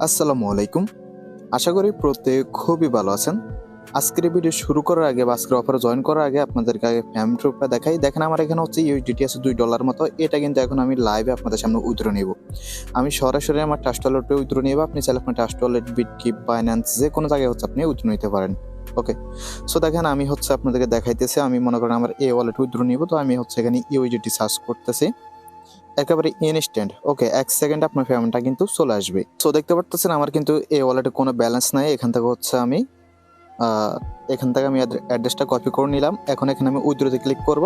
আসসালামু আলাইকুম। আশা করি প্রত্যেকে খুবই ভালো আছেন। আজকের ভিডিও শুরু করার আগে বা আজকের অফারে জয়েন করার আগে আপনাদেরকে আগে পেমেন্ট প্রুফটা দেখাই। দেখেন আমার এখানে হচ্ছে ইউএসডিটি আছে $2 মতো। এটা কিন্তু এখন আমি লাইভে আপনাদের সামনে উইথড্র নিব। আমি সরাসরি আমার ট্রাস্ট ওয়ালেটে উইথড্র নিব। আপনি চাইলে আপনার ট্রাস্ট ওয়ালেট, বিটকিপ, বাইন্যান্স যেকোনো জায়গায় হচ্ছে আপনি উইথড্র নিতে পারেন। ওকে। সো দেখেন আমি হচ্ছে আপনাদেরকে দেখাইতেছি। আমি মনে করেন আমার এই ওয়ালেট উইথড্র নিব। তো আমি হচ্ছে এখানে ইউএসডিটি সার্চ করতেছি। একেবারে ইনস্ট্যান্ট। ওকে, 1 সেকেন্ডে আপনার পেমেন্টটা কিন্তু চলে আসবে। সো দেখতে পারতেছেন আমার কিন্তু এই ওয়ালেটে কোনো ব্যালেন্স নাই। এখান থেকে হচ্ছে আমি অ্যাড্রেসটা কপি করে নিলাম। এখন এখানে আমি উইথড্রোতে ক্লিক করব।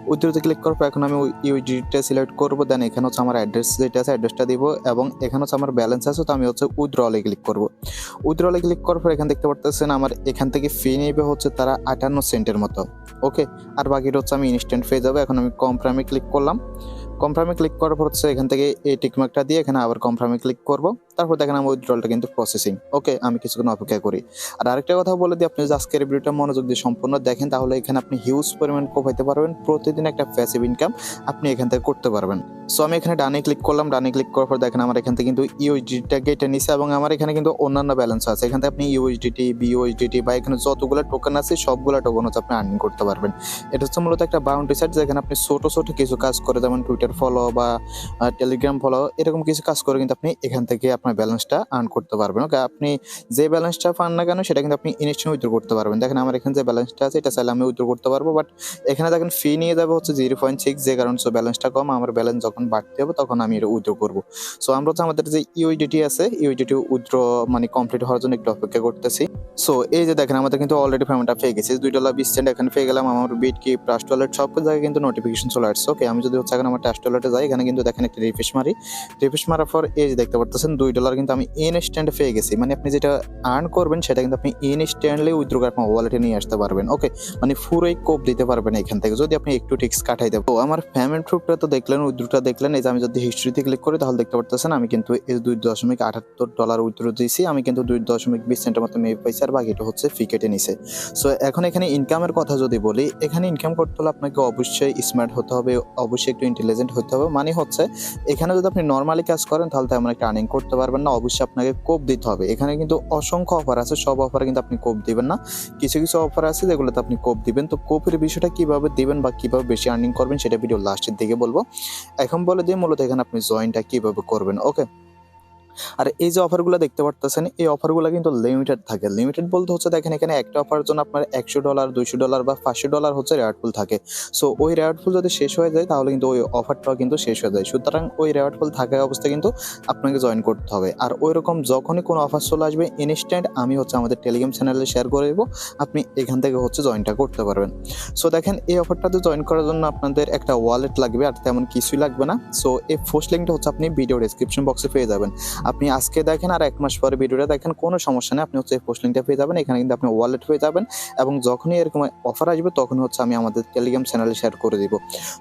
উইথড্রোতে ক্লিক করার পর এখন আমি ইউএসডিটা সিলেক্ট করব। দেন এখানে হচ্ছে আমার অ্যাড্রেস যেটা আছে অ্যাড্রেসটা দিব এবং এখানে হচ্ছে আমার ব্যালেন্স আছে, তো আমি হচ্ছে উইথড্রলে ক্লিক করব। উইথড্রলে ক্লিক করার পর এখানে দেখতে পারতেছেন আমার এখান থেকে ফি নেবে হচ্ছে তারা 58 সেন্টের মতো। ওকে, আর বাকিটা হচ্ছে আমি ইনস্ট্যান্ট পেয়ে যাবো। এখন আমি কনফার্মে ক্লিক করলাম। কনফার্মে ক্লিক করার পর হচ্ছে এখান থেকে এই টিকমার্কটা দিয়ে এখানে আবার কনফার্মে ক্লিক করব। তারপর দেখেন আমার উইথড্রলটা কিন্তু প্রসেসিং। ওকে, আমি কিছুক্ষণ অপেক্ষা করি। আর আরেকটা কথা বলে দিই, আপনি যদি আজকের ভিডিওটা মনোযোগ দিয়ে সম্পূর্ণ দেখেন তাহলে এখানে আপনি হিউজ পরিমাণ পাইতে পারবেন। প্রতিদিন একটা প্যাসিভ ইনকাম আপনি এখান থেকে করতে পারবেন। সো আমি এখানে ডানে ক্লিক করলাম। ডানে ক্লিক করার পর দেখেন আমার এখান থেকে কিন্তু ইউএসডিটা কেটে নিছে এবং আমার এখানে কিন্তু অন্যান্য ব্যালেন্স আছে। এখান থেকে আপনি ইউএসডিটি, বিইউএসডিটি বা এখানে যতগুলো টোকেন আছে সবগুলো টোকেন হচ্ছে আপনি আর্নিং করতে পারবেন। এটা হচ্ছে মূলত একটা বাউন্ডারি সাইট যেখানে আপনি ছোট ছোট কিছু কাজ করে, যেমন টুইটার ফলো বা টেলিগ্রাম ফলো, এরকম কিছু কাজ করে কিন্তু আপনি এখান থেকে আপনার ব্যালেন্সটা আর্ন করতে পারবেন। ওকে, আপনি যে ব্যালেন্সটা পান না কেন সেটা কিন্তু আপনি ইনস্ট্যান্ট উইথড্র করতে পারবেন। দেখেন আমার এখানে যে ব্যালেন্সটা আছে এটা চাইলে আমি উইথড্র করতে পারবো, বাট এখানে দেখেন ফি নিয়ে যাবে হচ্ছে 0.6, যে কারণে ব্যালেন্সটা কম। আমার ব্যালেন্স যখন বাড়তে হবে তখন আমি এটা উইথড্র করবো। সো আমরা হচ্ছে আমাদের যে ইউএসডিটি আছে ইউএসডিটি উইথড্র মানে কমপ্লিট হওয়ার জন্য একটু অপেক্ষা করতেছি। সো এই যে দেখেন আমাদের কিন্তু অলরেডি পেমেন্টটা পেয়ে গেছে $2.20 এখানে পেয়ে গেলাম। আমার বিটকিপ, ট্রাস্ট ওয়ালেট সব জায়গায় কিন্তু নোটিফিকেশন চলে আসছে। ওকে, আমি যদি হচ্ছে এখন আমার ট্রাস্ট ওয়ালেটে যাই, এখানে কিন্তু দেখেন একটা রিফ্রেশ মারি। রিফ্রেশ মারার পর এই যে দেখতে পারতেছেন $2 কিন্তু আমি ইনস্ট্যান্ট পেয়ে গেছি। মানে আপনি যেটা আর্ন করবেন সেটা কিন্তু আপনি ইনস্ট্যান্টলি উইথড্র করে আপনার ওয়ালেটে নিয়ে আসতে পারবেন। ওকে, মানে পুরোই কোপ দিতে পারবেন এখান থেকে যদি আপনি একটু টিক্স কাটাই দেবো। আমার পেমেন্ট প্রুফটা তো দেখলেন, উইথড্রটা দেখলেন। এই যে আমি যদি হিস্ট্রিতে ক্লিক করি তাহলে দেখতে পারতেছেন আমি কিন্তু এই $2.78 উইথড্র দিয়েছি। আমি কিন্তু 2.20 সেন্টের মতো মেয়ে পাইছি, আর বাকিটা হচ্ছে ফি কেটে নিছে। সো এখন এখানে ইনকামের কথা যদি বলি, এখানে ইনকাম করতে হলে আপনাকে অবশ্যই স্মার্ট হতে হবে, অবশ্যই একটু ইন্টেলিজেন্ট হতে হবে। মানে হচ্ছে এখানে যদি আপনি নর্মালি কাজ করেন তাহলে তেমন একটা আর্নিং করতে পারবেন না। অবশ্যই আপনাকে কোপ দিতে হবে। এখানে কিন্তু অসংখ্য অফার আছে, সব অফারে কিন্তু আপনি কোপ দিবেন না। কিছু কিছু অফার আছে যেগুলোতে আপনি কোপ দিবেন। তো কোপের বিষয়টা কিভাবে দিবেন বা কিভাবে বেশি আর্নিং করবেন সেটা ভিডিও লাস্টের দিকে বলবো। এখন বলে দিই মূলত এখানে আপনি জয়েনটা কিভাবে করবেন। ওকে, আর এই যে অফারগুলো দেখতে পারতেছেন এই অফারগুলো কিন্তু লিমিটেড থাকে। লিমিটেড বলতে হচ্ছে দেখেন এখানে একটা অফারের জন্য আপনার $100, $200 বা $500 হচ্ছে রেওয়ার্ড পুল থাকে। সো ওই রেওয়ার্ড পুল যদি শেষ হয়ে যায় তাহলে কিন্তু ওই অফারটাও কিন্তু শেষ হয়ে যায়। সুতরাং ওই রেওয়ার্ড পুল থাকা অবস্থায় কিন্তু আপনাকে জয়েন করতে হবে। আর ওইরকম যখনই কোনো অফার চলে আসবে ইনস্ট্যান্ট আমি হচ্ছে আমাদের টেলিগ্রাম চ্যানেলে শেয়ার করে দেবো, আপনি এখান থেকে হচ্ছে জয়েনটা করতে পারবেন। সো দেখেন এই অফারটাতে জয়েন করার জন্য আপনাদের একটা ওয়ালেট লাগবে, আর তেমন কিছুই লাগবে না। সো এই ফার্স্ট লিঙ্কটা হচ্ছে আপনি ভিডিও ডেসক্রিপশন বক্সে পেয়ে যাবেন। আপনি আজকে দেখেন আর 1 মাস পরে ভিডিওটা দেখেন, কোনো সমস্যা নেই। আপনি হচ্ছে এই পোস্ট লিঙ্কটা পেয়ে যাবেন। এখানে কিন্তু আপনি ওয়ালেট পেয়ে যাবেন এবং যখনই এরকম অফার আসবে তখন হচ্ছে আমি আমাদের টেলিগ্রাম চ্যানেলে শেয়ার করে দিব।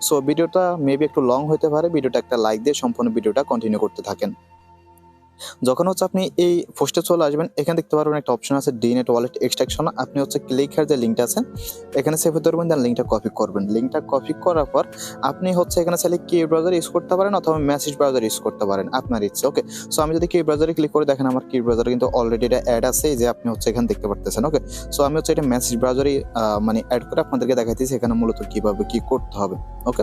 সো ভিডিওটা মেবি একটু লং হতে পারে, ভিডিওটা একটা লাইক দিয়ে সম্পূর্ণ ভিডিওটা কন্টিনিউ করতে থাকেন। যখন হচ্ছে আপনি এই পোস্টে চলে আসবেন, এখানে দেখতে পারবেন একটা অপশন আছে ডিনেট ওয়ালেট এক্সট্রাকশন। আপনি হচ্ছে ক্লিকের যে লিঙ্কটা আছে এখানে সেভ ধরবেন, দেন লিঙ্কটা কপি করবেন। লিঙ্কটা কপি করার পর আপনি হচ্ছে এখানে চাইলে কি ব্রাউজার ইউজ করতে পারেন অথবা মেসেজ ব্রাউজার ইউজ করতে পারেন, আপনার ইচ্ছে। ওকে, সো আমি যদি কি ব্রাউজারে ক্লিক করে দেখেন আমার কি ব্রাউজারে কিন্তু অলরেডি এটা অ্যাড আছে, এই যে আপনি হচ্ছে এখানে দেখতে পারতেছেন। ওকে, সো আমি হচ্ছে এটা মেসেজ ব্রাউজারে মানে অ্যাড করে আপনাদেরকে দেখাইতেছি এখানে মূলত কিভাবে কি করতে হবে। ওকে,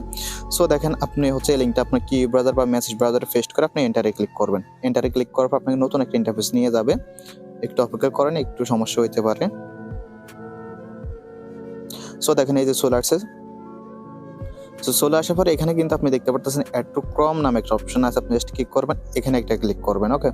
সো দেখেন আপনি হচ্ছে এই লিঙ্কটা আপনার কি ব্রাউজার বা মেসেজ ব্রাউজারে পেস্ট করে আপনি এন্টারে ক্লিক করবেন। এন্টারে ক্লিক করার পর আপনাকে নতুন একটা ইন্টারফেস নিয়ে যাবে। একটু অপেক্ষা করেন, একটু সমস্যা হইতে পারে। সো দেখেন এই যে চলে আসছে। সো চলে আসার পরে এখানে কিন্তু আপনি দেখতে পারতেছেন অ্যাড টু ক্রম নামে একটা অপশন আছে, আপনি জাস্ট ক্লিক করবেন, এখানে একটা ক্লিক করবেন। ওকে,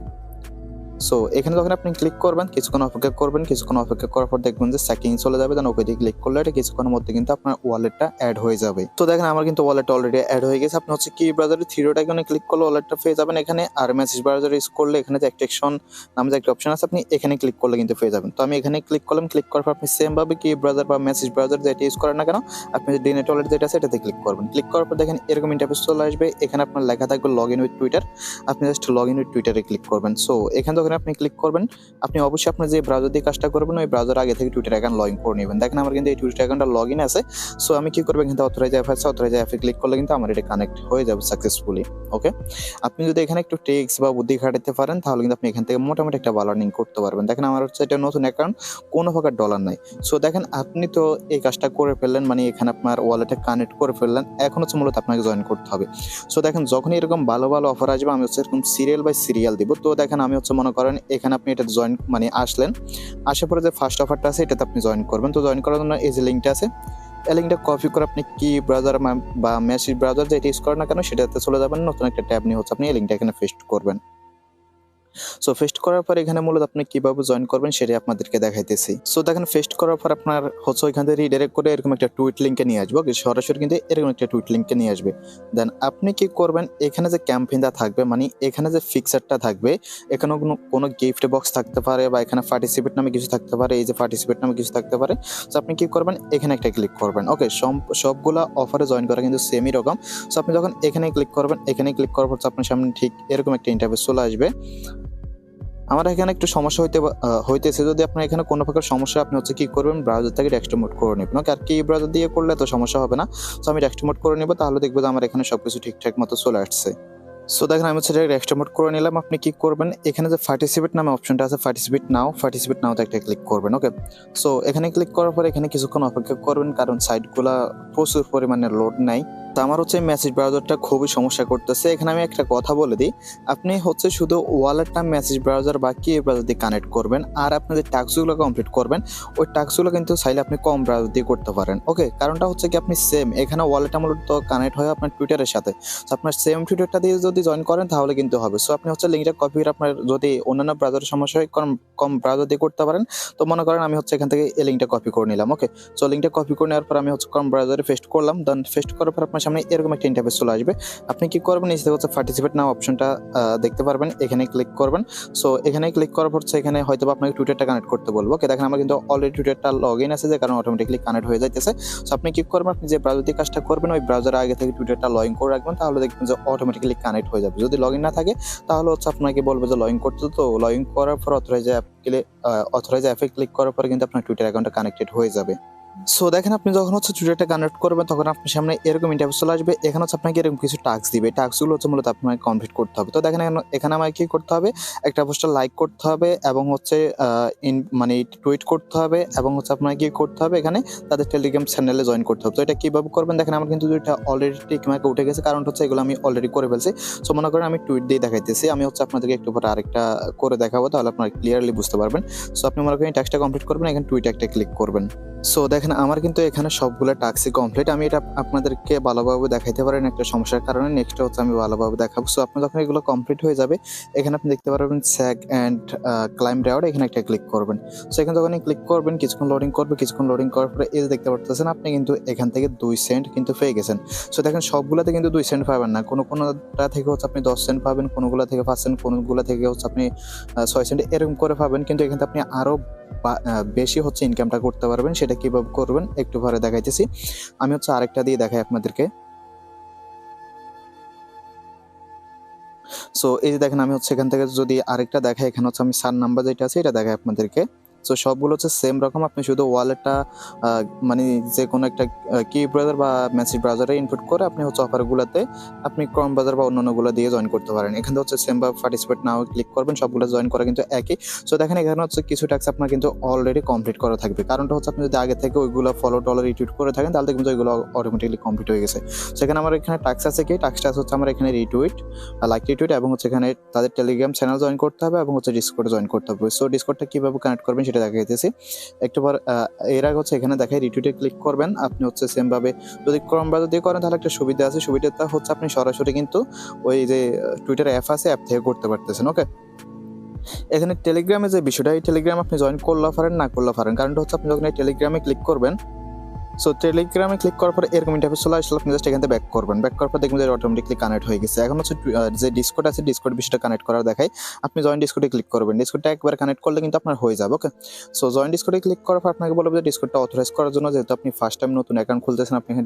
সো এখানে যখন আপনি ক্লিক করবেন কিছুক্ষণ অপেক্ষা করবেন। কিছুক্ষণ অপেক্ষা করার পর দেখবেন যে চেকিং চলে যাবে, দেন ওকে দিয়ে ক্লিক করলে এটা কিছুক্ষণের মধ্যে কিন্তু আপনার ওয়ালেটটা অ্যাড হয়ে যাবে। তো দেখেন আমার কিন্তু ওয়ালেট অলরেডি অ্যাড হয়ে গেছে। আপনি হচ্ছে কি ব্রাউজারে থ্রি ডট আইকনে ক্লিক করলে ওয়ালেটটা পেয়ে যাবেন এখানে। আর মেসেজ ব্রাউজারে ইউজ করলে এখানে যে এক্সটেনশন নামে যে একটা অপশন আছে আপনি এখানে ক্লিক করলে কিন্তু পেয়ে যাবেন। তো আমি এখানে ক্লিক করলাম। ক্লিক করার পর আপনি সেম ভাবে কি ব্রাউজার বা মেসেজ ব্রাউজার যেটা ইউজ করেন না কেন আপনি যে ডিনেট ওয়ালেট যেটা আছে এটাতে ক্লিক করবেন। ক্লিক করার পর দেখেন এরকম ইন্টারফেস চলে আসবে। এখানে আপনার লেখা থাকবে লগ ইন উইথ টুইটার, আপনি জাস্ট লগ ইন উইথ টুইটারে ক্লিক করবেন। সো এখানে যখন আপনি ক্লিক করবেন, আপনি অবশ্যই আপনার যে ব্রাউজার দিয়ে কাজটা করবেন ওই ব্রাউজার আগে থেকে টুইটার অ্যাকাউন্ট লগ ইন করে নেবেন। দেখেন আমার কিন্তু এই টুইটার অ্যাকাউন্টটা লগ ইন আছে। সো আমি কি করবো, কিন্তু অথরাইজ অ্যাপ আছে, অথরাইজ অ্যাপে ক্লিক করলে কিন্তু আমার এটা কানেক্ট হয়ে যাবে সাকসেসফুলি। ওকে, আপনি যদি এখানে একটু ট্রিক্স বা বুদ্ধি খাটাতে পারেন তাহলে কিন্তু আপনি এখান থেকে মোটামুটি একটা ভালো আর্নিং করতে পারবেন। দেখেন আমার হচ্ছে এটা নতুন অ্যাকাউন্ট, কোনো প্রকার ডলার নাই। সো দেখেন আপনি তো এই কাজটা করে ফেললেন, মানে এখানে আপনার ওয়ালেটে কানেক্ট করে ফেললেন। এখন হচ্ছে মূলত আপনাকে জয়েন করতে হবে। সো দেখেন যখনই এরকম ভালো ভালো অফার আসবে আমি হচ্ছে এরকম সিরিয়াল বাই সিরিয়াল দিব। তো দেখেন আমি হচ্ছে মনে করেন এখানে আপনি এটা জয়েন মানে আসলেন, আসার পরে যে ফার্স্ট অফারটা আছে এটাতে আপনি জয়েন করবেন। তো জয়েন করার জন্য এই যে লিঙ্কটা আছে, এই লিঙ্কটা কপি করে আপনি কি ব্রাউজার বা মেসেজ ব্রাউজার যেটা ইউজ করেন না কেন সেটাতে চলে যাবেন। নতুন একটা ট্যাব নিয়ে হচ্ছে আপনি এই লিঙ্কটা এখানে পেস্ট করবেন। সো পেস্ট করার পর এখানে মূলত আপনি কিভাবে জয়েন করবেন সেটাই আপনাদেরকে দেখাইতেছি। সো দেখেন পেস্ট করার পর আপনার হচ্ছে ওইখান থেকে রিডাইরেক্ট করে এরকম একটা টুইট লিঙ্কে নিয়ে আসবো, সরাসরি কিন্তু এরকম একটা টুইট লিঙ্কে নিয়ে আসবে। দেন আপনি কি করবেন, এখানে যে ক্যাম্পেইনটা থাকবে মানে এখানে যে ফিক্সারটা থাকবে, এখানে কোনো গিফট বক্স থাকতে পারে বা এখানে পার্টিসিপেট নামে কিছু থাকতে পারে, এই যে পার্টিসিপেট নামে কিছু থাকতে পারে। সো আপনি কি করবেন, এখানে একটা ক্লিক করবেন। ওকে, সবগুলা অফারে জয়েন করা কিন্তু সেমই রকম। সো আপনি যখন এখানে ক্লিক করবেন, এখানে ক্লিক করার পর আপনার সামনে ঠিক এরকম একটা ইন্টারফেস চলে আসবে। আমার এখানে একটু সমস্যা হইতেছে। যদি আপনার এখানে কোনো প্রকার সমস্যা, আপনি হচ্ছে কি করবেন, ব্রাউজার থেকে ডেস্কটপ মোড করে নেবেন। ওকে, আর কি ব্রাউজার দিয়ে করলে তো সমস্যা হবে না। সো আমি ডেস্কটপ মোড করে নেব, তাহলে দেখবো যে আমার এখানে সবকিছু ঠিকঠাক মতো চলে আসছে। সো দেখেন আমি হচ্ছে ডেস্কটপ মোড করে নিলাম। আপনি কি করবেন, এখানে যে পার্টিসিপেট নামে অপশনটা আছে, পার্টিসিপেট নাওতে একটা ক্লিক করবেন। ওকে, সো এখানে ক্লিক করার পর এখানে কিছুক্ষণ অপেক্ষা করবেন, কারণ সাইটগুলা প্রচুর পরিমাণে লোড নাই। তো আমার হচ্ছে মেসেজ ব্রাউজারটা খুবই সমস্যা করতেছে। এখানে আমি একটা কথা বলে দিই, আপনি হচ্ছে শুধু ওয়ালেটটা মেসেজ ব্রাউজার বা কি ব্রাউজার দিয়ে কানেক্ট করবেন, আর আপনি যে টাস্কগুলো কমপ্লিট করবেন ওই টাস্কগুলো কিন্তু চাইলে আপনি কম ব্রাউজার দিয়ে করতে পারেন। ওকে, কারণটা হচ্ছে কি আপনি সেম এখানে ওয়ালেটটা মূলত কানেক্ট হয় আপনার টুইটারের সাথে। তো আপনার সেম টুইটারটা দিয়ে যদি জয়েন করেন তাহলে কিন্তু হবে। সো আপনি হচ্ছে লিঙ্কটা কপি করে আপনার যদি অন্যান্য ব্রাউজারের সমস্যা হয় কম ব্রাউজার দিয়ে করতে পারেন। তো মনে করেন আমি হচ্ছে এখান থেকে এই লিঙ্কটা কপি করে নিলাম। ওকে, সো লিঙ্কটা কপি করে নেওয়ার পর আমি হচ্ছে কম ব্রাউজারে পেস্ট করলাম। দেন পেস্ট করার পর আপনার সামনে এরকম একটা ইন্টারফেস চলে আসবে। আপনি কি করবেন, নিচে হচ্ছে পার্টিসিপেট নাও অপশনটা দেখতে পারবেন, এখানে ক্লিক করবেন। সো এখানে ক্লিক করার পর এখানে হয়তো আপনাকে টুইটারটা কানেক্ট করতে বলবো। ওকে, দেখেন আমার কিন্তু অলরেডি টুইটারটা লগ ইন আছে, যে কারণে অটোমেটিকলি কানেক্ট হয়ে যাইতেছে। সো আপনি কি করবেন, আপনি যে ব্রাউজার দিয়ে কাজটা করবেন ওই ব্রাউজারে আগে থেকে টুইটারটা লগ ইন করে রাখবেন, তাহলে দেখবেন যে অটোমেটিক্যালি কানেক্ট হয়ে যাবে। যদি লগ ইন না থাকে তাহলে হচ্ছে আপনাকে বলবে যে লগ ইন করতে। তো লগ ইন করার পর অথরাইজ অ্যাপে ক্লিক করার পরে কিন্তু আপনার টুইটার অ্যাকাউন্টটা কানেক্টেড হয়ে যাবে। সো দেখেন আপনি যখন হচ্ছে টুইটারটা কানেক্ট করবেন তখন আপনার সামনে এরকম ইন্টারফেস চলে আসবে। এখানে হচ্ছে আপনাকে এরকম কিছু টাস্ক দিবে, টাস্কগুলো হচ্ছে মূলত আপনাকে কমপ্লিট করতে হবে। তো দেখেন এখানে আমাকে কি করতে হবে, একটা পোস্টার লাইক করতে হবে এবং হচ্ছে মানে টুইট করতে হবে এবং হচ্ছে আপনাকে কি করতে হবে, এখানে তাদের টেলিগ্রাম চ্যানেলে জয়েন করতে হবে। তো এটা কিভাবে করবেন, দেখেন আমার কিন্তু দুইটা অলরেডি টিক মার্ক উঠে গেছে, কারণ হচ্ছে এগুলো আমি অলরেডি করে ফেলছি। সো মনে করেন আমি টুইট দিয়ে দেখাইতেছি, আমি হচ্ছে আপনাদেরকে একটু পরে আরেকটা করে দেখাবো, তাহলে আপনারা ক্লিয়ারলি বুঝতে পারবেন। সো আপনি মনে করেন টাস্কটা কমপ্লিট করবেন, এখানে টুইট একটা ক্লিক করবেন। সো দেখেন আমার কিন্তু এখানে সবগুলো টাস্কই কমপ্লিট। আমি এটা আপনাদেরকে ভালোভাবে দেখাইতে পারেন একটা সমস্যার কারণে, নেক্সট হচ্ছে আমি ভালোভাবে দেখাবো। সো আপনি যখন এগুলো কমপ্লিট হয়ে যাবে, এখানে আপনি দেখতে পারবেন স্যাগ অ্যান্ড ক্লাইম রেওয়ার্ড, এখানে একটা ক্লিক করবেন। সো এখানে যখন ক্লিক করবেন কিছুক্ষণ লোডিং করবে, কিছুক্ষণ লোডিং করার পরে এই যে দেখতে পাচ্ছেন আপনি কিন্তু এখান থেকে 2 সেন্ট কিন্তু পেয়ে গেছেন। সো দেখেন সবগুলোতে কিন্তু 2 সেন্ট পাবেন না, কোনোটা থেকে হচ্ছে আপনি 10 সেন্ট পাবেন, কোনোগুলো থেকে 5 সেন্ট, কোনোগুলো থেকে হচ্ছে আপনি 6 সেন্ট এরকম করে পাবেন। কিন্তু এখানে আপনি আরো বেশি হচ্ছে ইনকামটা করতে পারবেন। সেটা কিভাবে করবেন একটু পরে দেখাইতেছি। আমি হচ্ছে আরেকটা দিয়ে দেখাই আপনাদেরকে। সো এই যে দেখেন আমি হচ্ছে এখান থেকে যদি আরেকটা দেখাই, এখানে হচ্ছে আমি সার নাম্বার যেটা আছে এটা দেখাই আপনাদেরকে। সো সবগুলো হচ্ছে সেম রকম, আপনি শুধু ওয়ালেটটা মানে যে কোনো একটা কি ব্রাউজার বা মেসেজ ব্রাউজারে ইনপুট করে আপনি হচ্ছে অফারগুলোতে আপনি ক্রোম ব্রাউজার বা অন্যান্যগুলো দিয়ে জয়েন করতে পারেন। এখানে হচ্ছে সেম বা পার্টিসিপেট নাও ক্লিক করবেন, সবগুলো জয়েন করা কিন্তু একই। সো দেখেন এখানে হচ্ছে কিছু টাস্ক আপনার কিন্তু অলরেডি কমপ্লিট করা থাকবে, কারণটা হচ্ছে আপনি যদি আগে থেকে ওইগুলো ফলো টলো রিটুইট করে থাকেন তাহলে দেখবেন যে ওইগুলো অটোমেটিকলি কমপ্লিট হয়ে গেছে। সেখানে আমার এখানে টাস্ক আছে, কি টাস্কটা হচ্ছে আমার এখানে রিটুইট, লাইক রিটুইট এবং হচ্ছে এখানে তাদের টেলিগ্রাম চ্যানেল জয়েন করতে হবে এবং হচ্ছে ডিসকর্ডে জয়েন করতে হবে। সো ডিসকর্ডটা কিভাবে কানেক্ট করবেন সেটা দেখাইতেছি একটু পর। এর আগে হচ্ছে এখানে দেখাই রিটুইটে ক্লিক করবেন। আপনি হচ্ছে সেম ভাবে যদি ক্রোম ব্রাউজার দিয়ে করেন তাহলে একটা সুবিধা আছে, সুবিধাটা হচ্ছে আপনি সরাসরি কিন্তু ওই যে টুইটার অ্যাপ আছে অ্যাপ থেকে করতে পারতেছেন। ওকে, এখানে টেলিগ্রামে যে বিষয়টা, এই টেলিগ্রাম আপনি জয়েন করলেও পারেন না করলেও পারেন, কারণটা হচ্ছে আপনি যখন এই টেলিগ্রামে ক্লিক করবেন সো টেলিগ্রামে ক্লিক করার পর এরকম ইন্টারফেস চলে আসলে আপনি জাস্ট এখান থেকে ব্যাক করবেন। ব্যাক করার পর দেখবেন যে অটোমেটিকলি কানেক্ট হয়ে গেছে। এখন হচ্ছে যে ডিসকর্ড আছে, ডিসকর্ড বিষয়টা কানেক্ট করার দেখায়। আপনি জয়েন ডিসকর্ডে ক্লিক করবেন। ডিসকর্ডটা একবার কানেক্ট করলে কিন্তু আপনার হয়ে যাবে। ওকে, সো জয়েন ডিসকর্ডে ক্লিক করার পর আপনাকে বলবে যে ডিসকর্ডটা অথরাইজ করার জন্য, যেহেতু আপনি ফার্স্ট টাইম নতুন অ্যাকাউন্ট খুলতেছেন, আপনি এখানে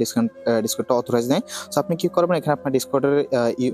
ডিসকর্ডটা অথরাইজ নেই। সো আপনি কি করবেন, এখানে আপনার ডিসকর্ডের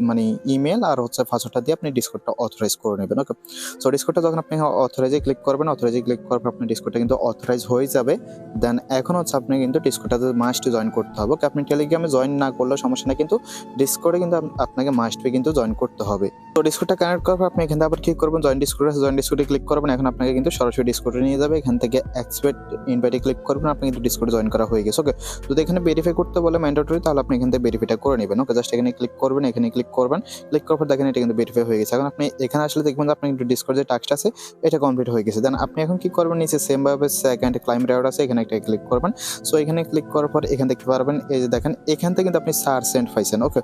মানে ইমেল আর হচ্ছে পাসওয়ার্ডটা দিয়ে আপনি ডিসকর্ডটা অথরাইজ করে নেবেন। ওকে, সো ডিসকর্ডটা যখন আপনি অথরাইজে ক্লিক করবেন, অথরাইজে ক্লিক করার পর আপনার ডিসকর্ডটা কিন্তু অথরাইজ হয়ে যাবে। দেন এখন হচ্ছে আপনি কিন্তু ডিসকর্ডটাতে মাস্ট জয়েন করতে হবে। ওকে, আপনি টেলিগ্রামে জয়েন না করলেও সমস্যা নেই, কিন্তু ডিসকর্ডে কিন্তু আপনাকে মাস্ট বি কিন্তু জয়েন করতে হবে। তো ডিসকর্ডটা কানেক্ট করার পর আপনি এখান থেকে আবার ক্লিক করবেন, জয়েন ডিসকর্ডে ক্লিক করবেন। এখন আপনাকে কিন্তু সরাসরি ডিসকর্ডে নিয়ে যাবে। এখান থেকে এক্সপেক্ট ইনভাইটে ক্লিক করবেন, আপনি কিন্তু ডিসকর্ডে জয়েন করা হয়ে গেছে। ওকে, যদি এখানে ভেরিফাই করতে বলে ম্যান্ডেটরি, তাহলে আপনি এখান থেকে ভেরিফাইটা করে নেবেন। ওকে, জাস্ট এখানে ক্লিক করবেন, এখানে ক্লিক করবেন, ক্লিক করার পর দেখেন এটা কিন্তু ভেরিফাই হয়ে গেছে। এখন আপনি এখানে আসলে দেখবেন যে আপনার কিন্তু ডিসকর্ড যে টাস্কটা আছে এটা কমপ্লিট হয়ে গেছে। দেন আপনি এখন কি করবেন, নিচে সেম ভাবে সেকেন্ড ক্লাইম রেওয়ার্ড আছে, এখানে একটা ক্লিক করবেন। সো এখানে ক্লিক করার পর এখানে দেখতে পারবেন, এই যে দেখেন এখান থেকে কিন্তু আপনি 4 সেন্ট পাইছেন। ওকে,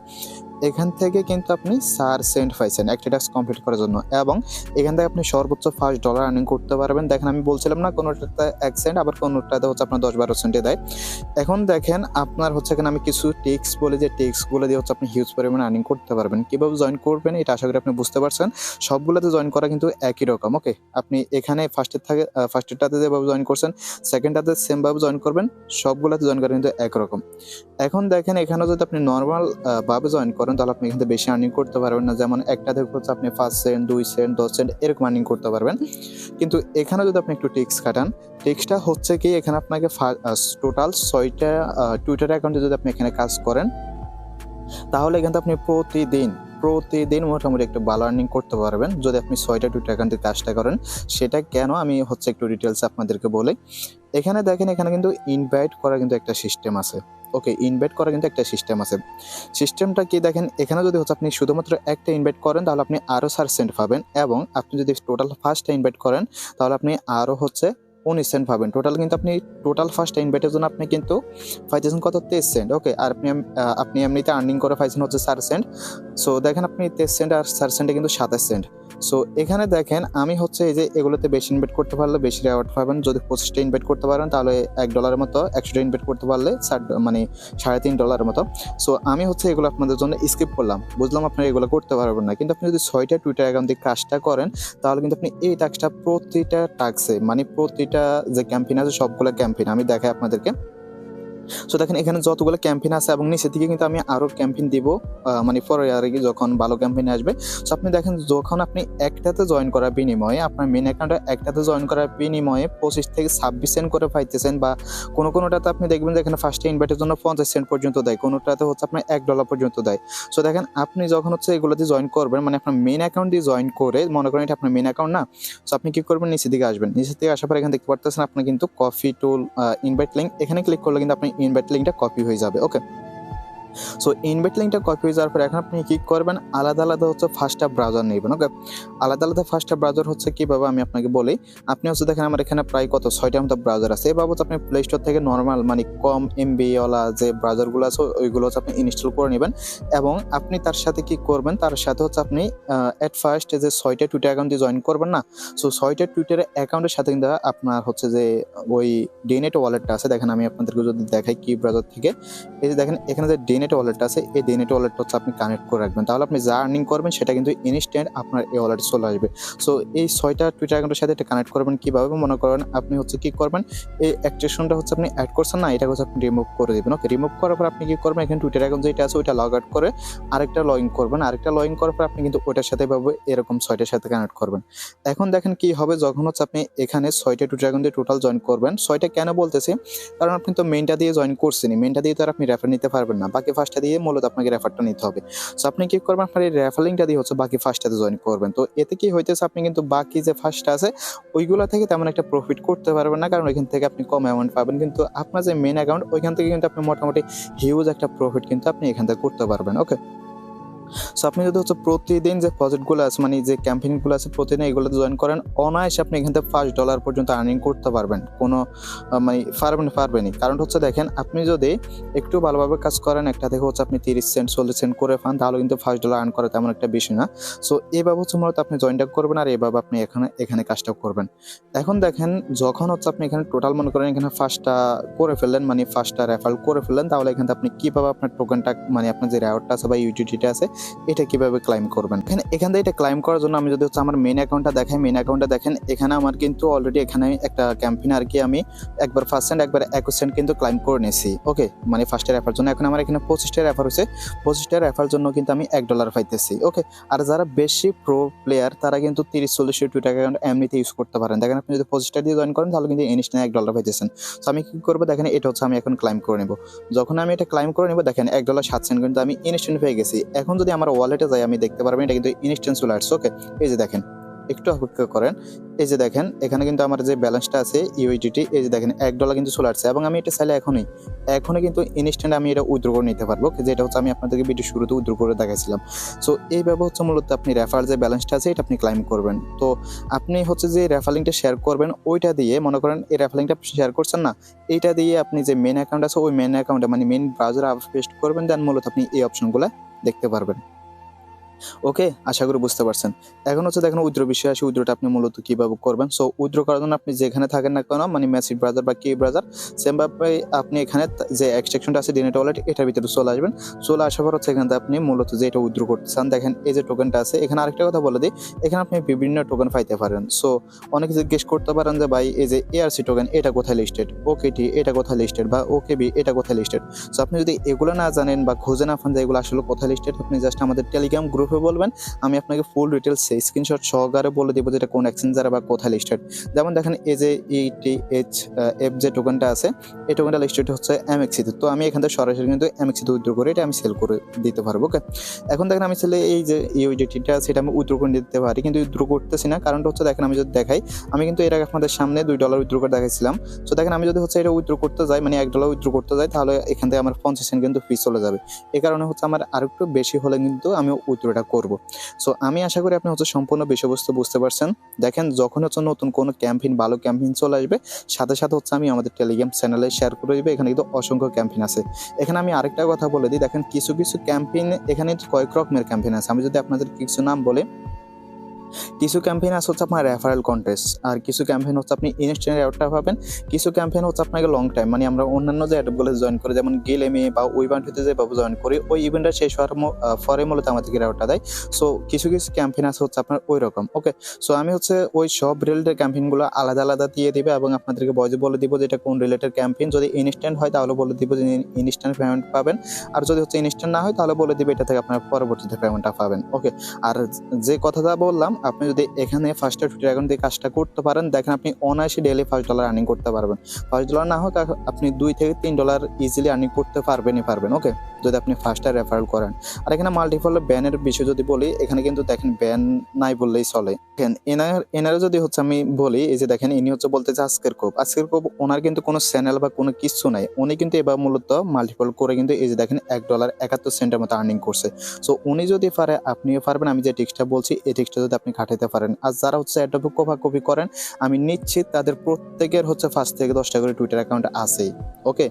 এখান থেকে কিন্তু আপনি 4 সেন্ট পাইছেন একটা টাস্ক কমপ্লিট করার জন্য, এবং এখান থেকে আপনি সর্বোচ্চ $5 আর্নিং করতে পারবেন। দেখেন আমি বলছিলাম না, কোনোটাতে 1 সেন্ট, আবার কোনোটাতে হচ্ছে আপনার 10-12 সেন্টে দেয়। এখন দেখেন আপনার হচ্ছে এখানে আমি কিছু টিক্স বলে, যে টিক্সগুলো দিয়ে হচ্ছে আপনি হিউজ পরিমাণে আর্নিং করতে পারবেন। কীভাবে জয়েন করবেন এটা আশা করি আপনি বুঝতে পারছেন। সবগুলোতে জয়েন করা কিন্তু একই রকম। ওকে, আপনি এখানে ফার্স্টেরটাতে যেভাবে জয়েন করছেন, সেকেন্ডটাতে সেমভাবে জয়েন করবেন, সবগুলোতে জয়েন করা কিন্তু একরকম। এখন দেখেন এখানে যদি আপনি নর্মাল ভাবে জয়েন করেন, তাহলে আপনি কিন্তু বেশি আর্নিং করতে পারবেন না। যেমন একটাতে হচ্ছে আপনি 5 সেন্ট, 2 সেন্ট, 10 সেন্ট এরকম আর্নিং করতে পারবেন। কিন্তু এখানে যদি আপনি একটু টিক্স খাটান, টিক্সটা হচ্ছে কি, এখানে আপনাকে টোটাল 6টা টুইটার অ্যাকাউন্টে যদি আপনি এখানে কাজ করেন, তাহলে কিন্তু আপনি প্রতিদিন মোটামুটি একটু ভালো আর্নিং করতে পারবেন যদি আপনি 6টা টুইটার অ্যাকাউন্টে কাজটা করেন। সেটা কেন আমি হচ্ছে একটু ডিটেলস আপনাদেরকে বলি। এখানে দেখেন, এখানে কিন্তু ইনভাইট করার কিন্তু একটা সিস্টেম আছে। ওকে, ইনভাইট করার কিন্তু একটা সিস্টেম আছে। সিস্টেমটা কি দেখেন, এখানে যদি হচ্ছে আপনি শুধুমাত্র একটা ইনভাইট করেন, তাহলে আপনি আরও 4 সেন্ট পাবেন, এবং আপনি যদি টোটাল 5টা ইনভাইট করেন, তাহলে আপনি আরও হচ্ছে 19 সেন্ট পাবেন। টোটাল ফার্স্ট ইনভাইটের জন্য আপনি কিন্তু পাইতেছেন কত, 23 সেন্ট। ওকে, আর আপনি এমনিতে আর্নিং করে পাইছেন হচ্ছে 4 সেন্ট। সো দেখেন আপনি 23 সেন্ট আর 4 সেন্টে কিন্তু 27 সেন্ট। সো এখানে দেখেন আমি হচ্ছে এই যে এগুলোতে বেশি ইনভাইট করতে পারলে বেশি রেওয়ার্ড পাবেন। যদি 25টা ইনভাইট করতে পারেন, তাহলে $1 মতো, 100টা ইনভাইট করতে পারলে মানে $3.5 মতো। সো আমি হচ্ছে এগুলো আপনাদের জন্য স্কিপ করলাম, বুঝলাম আপনারা এগুলো করতে পারবেন না। কিন্তু আপনি যদি 6টা টুইটার অ্যাকাউন্ট দিয়ে কাজটা করেন, তাহলে কিন্তু আপনি এই টাস্কটা প্রতিটা টাস্কে, মানে প্রতিটা যে ক্যাম্পেইন আছে সবগুলো ক্যাম্পেইন আমি দেখাই আপনাদেরকে। সো দেখেন এখানে যতগুলো ক্যাম্পেইন আছে, এবং নিচের দিকে কিন্তু আমি আরও ক্যাম্পেইন দিব, মানে পরে আর কি যখন ভালো ক্যাম্পেইন আসবে। সো আপনি দেখেন, যখন আপনি একটাতে জয়েন করার বিনিময়ে, আপনার মেন অ্যাকাউন্টে একটাতে জয়েন করার বিনিময়ে 25 থেকে 26 সেন্ট করে পাইতেছেন, বা কোনোটাতে আপনি দেখবেন যে এখানে ফার্স্টে ইনভাইটের জন্য 50 সেন্ট পর্যন্ত দেয়, কোনোটাতে হচ্ছে আপনার $1 পর্যন্ত দেয়। সো দেখেন আপনি যখন হচ্ছে এগুলোতে জয়েন করবেন, মানে আপনার মেন অ্যাকাউন্ট দিয়ে জয়েন করে, মনে করেন এটা আপনার মেন অ্যাকাউন্ট না। সো আপনি কি করবেন, নিচের দিকে আসবেন, নিচের দিকে আসার পর এখানে দেখতে পারতেছেন আপনি কিন্তু কপি টুল ইনভাইট লিঙ্ক, এখানে ক্লিক করলে কিন্তু আপনি ইনভাইট লিঙ্কটা কপি হয়ে যাবে। ওকে, সো ইনভাইট লিঙ্কটা কপি হয়ে যাওয়ার পর এখন আপনি কি করবেন, আলাদা হচ্ছে 5টা ব্রাউজার নেবেন। ওকে, আলাদা 5টা ব্রাউজার হচ্ছে কিভাবে আমি আপনাকে বলি। আপনি হচ্ছে দেখেন আমার এখানে প্রায় 6টার মতো ব্রাউজার আছে। এই বাবদ আপনি প্লে স্টোর থেকে নর্মাল, মানে কম এমবি ওয়ালা যে ব্রাউজারগুলো আছে ওইগুলো হচ্ছে আপনি ইনস্টল করে নেবেন, এবং আপনি তার সাথে কি করবেন, তার সাথে হচ্ছে আপনি এট ফার্স্ট যে 6টা টুইটার অ্যাকাউন্ট দিয়ে জয়েন করবেন না। সো 6টা টুইটার অ্যাকাউন্টের সাথে কিন্তু আপনার হচ্ছে যে ওই ডেনেট ওয়ালেটটা আছে। দেখেন আমি আপনাদেরকে যদি দেখাই কি ব্রাউজার থেকে, এই যে দেখেন এখানে যে ডেনেট ওয়ালেটটা আছে, এই ডেনেট ওয়ালেটটা হচ্ছে আপনি কানেক্ট করে রাখবেন, তাহলে আপনি যা আর্নিং করবেন সেটা কিন্তু ইনস্ট্যান্ট আপনার এই ওয়ালেটে চলে আসবে। সো এই 6টা টুইটার অ্যাকাউন্টের সাথে এটা কানেক্ট করবেন কিভাবে, মনে করেন আপনি হচ্ছে কি করবেন, এই অ্যাক্টিভেশনটা হচ্ছে আপনি অ্যাড করছেন না, এটা হচ্ছে আপনি রিমুভ করে দিবেন। ওকে, রিমুভ করার পর আপনি কি করবেন, এখানে টুইটার অ্যাকাউন্ট যেটা আছে ওইটা লগ আউট করে আরেকটা লগ ইন করবেন, আরেকটা লগ ইন করার পর আপনি কিন্তু ওইটার সাথে ভাবে এরকম 6টার সাথে কানেক্ট করবেন। এখন দেখেন কি হবে, যখন হচ্ছে আপনি এখানে 6টা টুইটার অ্যাকাউন্ট দিয়ে টোটাল জয়েন করবেন। 6টা কেন বলতেছি, কারণ আপনি তো মেইনটা দিয়ে জয়েন করছেন, মেইনটা দিয়ে তো আর আপনি রেফার নিতে পারবেন না, বাকি 5টা দিয়ে মূলত আপনাকে রেফারটা নিতে হবে। সো আপনি কি করবেন, আপনার এই রেফার লিঙ্কটা দিয়ে হচ্ছে বাকি 5টাতে জয়েন করবেন। তো এতে কি হইতেছে, আপনি কিন্তু বাকি যে 5টা আছে ওইগুলো থেকে তেমন একটা প্রফিট করতে পারবেন না, কারণ ওইখান থেকে আপনি কম অ্যামাউন্ট পাবেন, কিন্তু আপনার যে মেন অ্যাকাউন্ট ওইখান থেকে কিন্তু আপনি মোটামুটি হিউজ একটা প্রফিট কিন্তু আপনি এখান থেকে করতে পারবেন। ওকে, সো আপনি যদি হচ্ছে প্রতিদিন যে প্রজেক্টগুলো আছে মানে যে ক্যাম্পেইনগুলো আছে প্রতিদিন এগুলোতে জয়েন করেন, অনায়াসে আপনি এখান থেকে $5 পর্যন্ত আর্নিং করতে পারবেন। কোনো মানে পারবেনই। কারণ হচ্ছে দেখেন, আপনি যদি একটু ভালোভাবে কাজ করেন, একটা থেকে হচ্ছে আপনি 30 সেন্ট 40 সেন্ট করে পান, তাহলে কিন্তু $5 আর্ন করা তেমন একটা বেশি না। সো এভাবে হচ্ছে মূলত আপনি জয়েনটা করবেন আর এভাবে আপনি এখানে কাজটা করবেন। এখন দেখেন, যখন হচ্ছে আপনি এখানে টোটাল মনে করেন এখানে 5টা করে ফেললেন, মানে 5টা রেফারেল করে ফেললেন, তাহলে এখান থেকে আপনি কিভাবে আপনার টোকেনটা মানে আপনার যে রেওয়ার্ডটা আছে বা ইউটিলিটিটা আছে এটা কিভাবে ক্লাইম করবেন। এখান থেকে এটা ক্লাইম করার জন্য আমি যদি হচ্ছে আমার মেইন অ্যাকাউন্টটা দেখাই, মেইন অ্যাকাউন্টটা দেখেন, এখানে আমার কিন্তু অলরেডি এখানে একটা ক্যাম্পেইন আর কি আমি একবার 5 সেন্ট একবার 21 সেন্ট কিন্তু ক্লাইম করে নিয়েছি। ওকে, মানে 5টা রেফার জন্য এখন আমার এখানে 25টা রেফার হয়েছে, 25টা রেফার জন্য কিন্তু আমি $1 পাইতেছি। ওকে, আর যারা বেশি প্রো প্লেয়ার তারা কিন্তু 30-40 টুইটার অ্যাকাউন্ট এমনিতে ইউজ করতে পারেন। দেখেন, আপনি যদি 25টা দিয়ে জয়েন করেন তাহলে কিন্তু ইনস্ট্যান্ট $1 পাইতেছেন। সো আমি কি করবো দেখেন, এটা হচ্ছে আমি এখন ক্লাইম করে নেব। যখন আমি এটা ক্লাইম করে নেব দেখেন $1.07 কিন্তু আমি ইনস্ট্যান্ট পেয়ে গেছি। এখন যদি আমার ওয়ালেটে যাই আমি দেখতে পারবেন এটা কিন্তু ইনস্ট্যান্ট চলে আসছে। ওকে, এই যে দেখেন, একটু অপেক্ষা করেন, এই যে দেখেন এখানে কিন্তু আমার যে ব্যালেন্সটা আছে ইউএসডিটি, এই যে দেখেন $1 কিন্তু চলে আসছে এবং আমি এটা চাইলে এখনই কিন্তু ইনস্ট্যান্ট আমি এটা উইথড্র করে নিতে পারবো, যেটা হচ্ছে আমি আপনাদেরকে ভিডিও শুরুতে উইথড্র করে দেখাইছিলাম। সো এইভাবে হচ্ছে মূলত আপনি রেফার যে ব্যালেন্সটা আছে এটা আপনি ক্লাইম করবেন। তো আপনি হচ্ছে যে রেফার লিঙ্কটা শেয়ার করবেন, ওইটা দিয়ে মনে করেন এই রেফার লিঙ্কটা শেয়ার করছেন না, এইটা দিয়ে আপনি যে মেন অ্যাকাউন্ট আছে ওই মেন অ্যাকাউন্টে মানে মেন ব্রাউজারে পেস্ট করবেন, দেন মূলত আপনি এই অপশনগুলো দেখতে পারবেন। ওকে, আশা করি বুঝতে পারছেন। এখন হচ্ছে দেখেন উইথড্র বিষয়ে আসি, উইথড্রটা আপনি মূলত কিভাবে করবেন। সো উইথড্র করার জন্য আপনি যেখানে থাকেন না কেন, মানে মেসেজ ব্রাউজার বা কি ব্রাউজার, সেম ভাবে আপনি এখানে যে এক্সট্রাকশনটা আছে ডিনেট ওয়ালেট, এটার ভিতরে চলে আসবেন। চলে আসার পর হচ্ছে এখান থেকে আপনি মূলত যে এটা উইথড্র করতে চান, দেখেন এই যে টোকেনটা আছে, এখানে আরেকটা কথা বলে দিই, এখানে আপনি বিভিন্ন টোকেন পাইতে পারেন। সো অনেকে জিজ্ঞেস করতে পারেন যে ভাই এই যে এআরসি টোকেন এটা কোথায় লিস্টেড, ওকেটি এটা কোথায় লিস্টেড বা ওকেবি এটা কোথায় লিস্টেড। সো আপনি যদি এগুলো না জানেন বা খুঁজে না পান যে এগুলো আসলে কোথায় লিস্টেড, আপনি জাস্ট আমাদের টেলিগ্রাম গ্রুপে বলবেন, আমি আপনাকে ফুল ডিটেলস স্ক্রিনশট সহকারে বলে দেবো যেটা কোন এক্সচেঞ্জারে বা কোথায় লিস্টেড। যেমন দেখেন এই যে ETHF যে টোকেনটা আছে, এই টোকেনটা লিস্টেড হচ্ছে এমএক্সিতে। তো আমি এখান থেকে সরাসরি কিন্তু এমএক্সিতে উইথড্র করে এটা আমি সেল করে দিতে পারবো। ওকে, এখন দেখেন আমি চাইলে এই যে ইউএসডিটিটা সেটা আমি উইথড্র করে দিতে পারি, কিন্তু উইথড্র করতেছি না। কারণটা হচ্ছে দেখেন, আমি যদি দেখাই, আমি কিন্তু এর আগে আপনাদের সামনে $2 উইথড্র করে দেখাইছিলাম। সো দেখেন, আমি যদি হচ্ছে এটা উইথড্র করতে যাই, মানে $1 উইথড্র করতে যাই, তাহলে এখান থেকে আমার 50 সেন্ট কিন্তু ফি চলে যাবে। এই কারণে হচ্ছে আমার আরেকটু বেশি হলে কিন্তু আমি উইথড্রটা করবো। সো আমি আশা করি আপনি হচ্ছে সম্পূর্ণ বিষয়বস্তু বুঝতে পারছেন। দেখেন, যখন হচ্ছে নতুন কোনো ক্যাম্পেইন ভালো ক্যাম্পেইন চলে আসবে, সাথে সাথে হচ্ছে আমি আমাদের টেলিগ্রাম চ্যানেলে শেয়ার করে দিবে। এখানে কিন্তু অসংখ্য ক্যাম্পেইন আছে। এখানে আমি আরেকটা কথা বলে দিই, দেখেন কিছু ক্যাম্পেইন এখানে কয়েক রকমের ক্যাম্পেইন আছে। আমি যদি আপনাদের কিছু নাম বলি, কিছু ক্যাম্পেইন আছে হচ্ছে আপনার রেফারেল কন্টেস্ট, আর কিছু ক্যাম্পেইন হচ্ছে আপনি ইনস্ট্যান্ট রেওয়ার্ডটা পাবেন, কিছু ক্যাম্পেইন হচ্ছে আপনাকে লং টাইম, মানে আমরা অন্যান্য যে অ্যাডগুলো জয়েন করি যেমন গেলেমে বা ইভেন্টে যেভাবে জয়েন করি, ওই ইভেন্টটা শেষ হওয়ার পরে মূলত আমাদেরকে রেওয়ার্ডটা দেয়। সো কিছু ক্যাম্পেইন আছে হচ্ছে আপনার ওই রকম। ওকে, সো আমি হচ্ছে ওই সব রিলেটেড ক্যাম্পেইনগুলো আলাদা আলাদা দিয়ে দিবে এবং আপনাদেরকে বলে দিব যে এটা কোন রিলেটেড ক্যাম্পেইন। যদি ইনস্ট্যান্ট হয় তাহলে বলে দিব যে ইনস্ট্যান্ট পেমেন্ট পাবেন, আর যদি হচ্ছে ইনস্ট্যান্ট না হয় তাহলে বলে দিবে এটা থেকে আপনার পরবর্তীতে পেমেন্টটা পাবেন। ওকে, আর যে কথাটা বললাম, আপনি যদি এখানে ফার্স্টে টুইটার অ্যাকাউন্ট দিয়ে কাজটা করতে পারেন, দেখেন আপনি অনায়াসে ডেইলি $5 আর্নিং করতে পারবেন। $5 না হোক আপনি $2 থেকে $3 ইজিলি আর্নিং করতে পারবেন। ওকে, যদি আপনি ফার্স্টে রেফারেল করেন। আর এখানে মাল্টিপল ব্যানের বিষয় যদি বলি, এখানে কিন্তু দেখেন ব্যান নাই বললেই চলে। দেখেন এনারা যদি হচ্ছে আমি বলি, এই যে দেখেন ইনি হচ্ছে বলতেছে আজকের কোপ, ওনার কিন্তু কোনো চ্যানেল বা কোনো কিছু নাই, উনি কিন্তু এবার মূলত মাল্টিপল করে কিন্তু এই যে দেখেন $1.71 মতো আর্নিং করছে। সো উনি যদি পারে আপনিও পারবেন। আমি যে টিক্সটা বলছি এই টিক্সটা যদি আপনি খাটাইতে পারেন, আর যারা হচ্ছে এড্রপ কপি করেন, আমি নিশ্চিত তাদের প্রত্যেকের হচ্ছে 5 থেকে 10টা করে টুইটার অ্যাকাউন্ট আছেই। ওকে,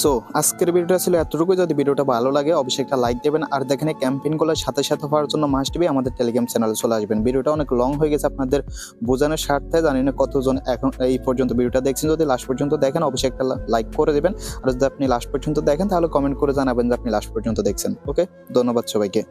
সো আজকের ভিডিওটা ছিল এতটুকু। যদি ভিডিওটা ভালো লাগে অবশ্যই একটা লাইক দেবেন, আর দেখেন ক্যাম্পেইনগুলোর সাথে পাওয়ার জন্য মাস্ট বি আমাদের টেলিগ্রাম চ্যানেলে চলে আসবেন। ভিডিওটা অনেক লং হয়ে গেছে, আপনাদের বোঝানোর স্বার্থে, জানি না কতজন এখন এই পর্যন্ত ভিডিওটা দেখছেন। যদি লাস্ট পর্যন্ত দেখেন অবশ্যই একটা লাইক করে দেবেন, আর যদি আপনি লাস্ট পর্যন্ত দেখেন তাহলে কমেন্ট করে জানাবেন যে আপনি লাস্ট পর্যন্ত দেখছেন। ওকে, ধন্যবাদ সবাইকে।